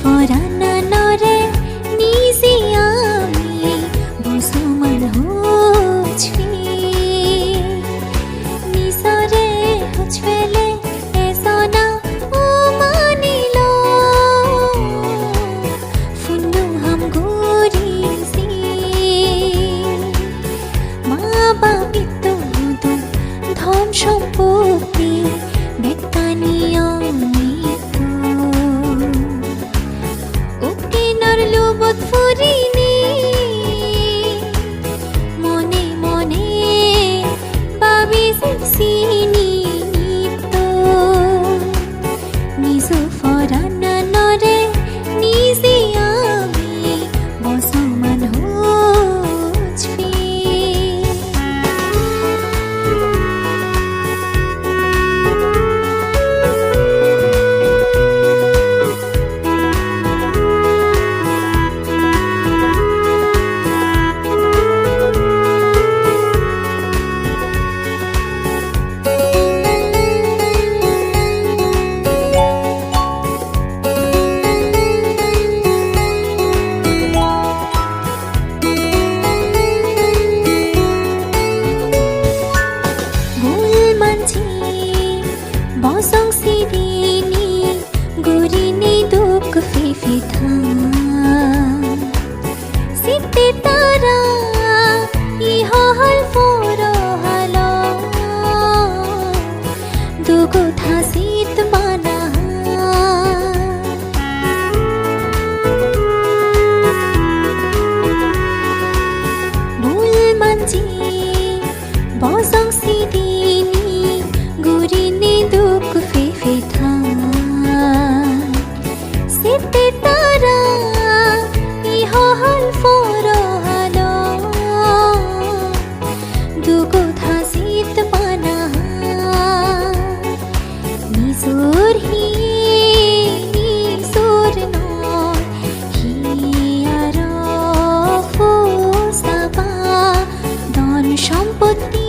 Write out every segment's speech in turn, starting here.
फराना नरे निजियामी बसमान होछे निसरे होछवेले एसना ओ मानिलो फुन्नु हम गोरीसी मा बाबी तो धन सम्पत्ति बेकानिया ফুরিনি মনে মনে ভাবিছিনি তো নিজ ফরানা নরে নিজে আমি বসমান হচ্ছি bosong sirini gurini duk fifi tham sitte tara iho hal foro halo dugo thasit mana bul manji bosong sirini gurini duk fifi tham sitte tara iho hal foro halo dugo thasit pana nizur hi nizur no hi aro fosaba don সম্পত্তি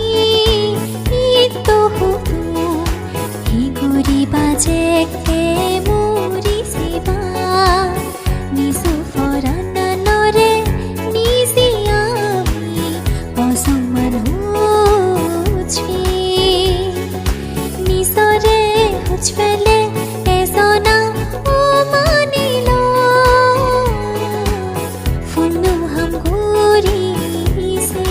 তো বাজে কে মুরি সেবা নিসু ফরানা নরে নিজি আমি বসমান হচ্ছি নিসরে হচ্ছলে এসনা ও মানিল ফুন্নু হাম ঘুরিছে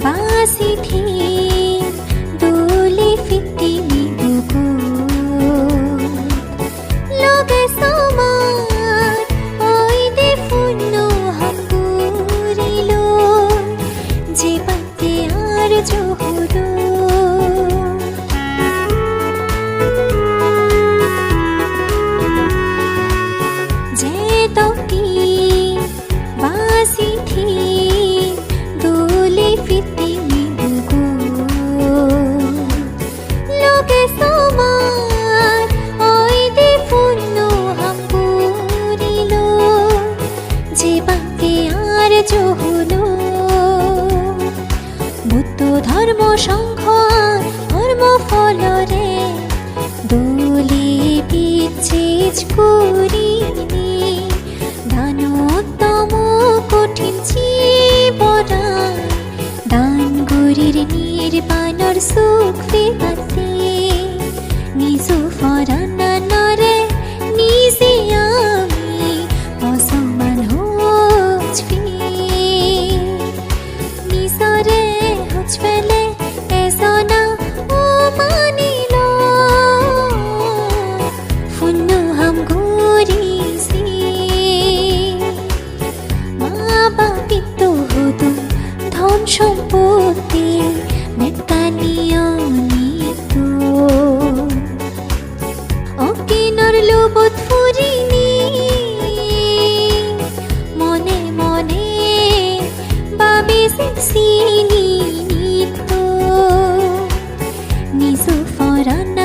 बासी थी डोली फिटी दुगो लोगे समार ओई दे फुन्नु हमगुरिलो जे बाते आर जोहरो जे तोटी बासी थी डोली फिटी বুদ্ধ ধর্ম সংঘ ধর্ম ফলরে দোলি বিচ্ছেদ করিনি দানোত্তম কঠিন জীবরায় দান গরির নির্বাণর সুখ পেতে নিজ ফরানা নরে নিজে আমি বসমান হচ্ছি নিসরে হচ্ছলে এসনা ও মানিল ফুন্নু হাম ঘুরিছি মা বাবি তো হতো ধন সম্পত্তি বেকানিয়া নিতো रन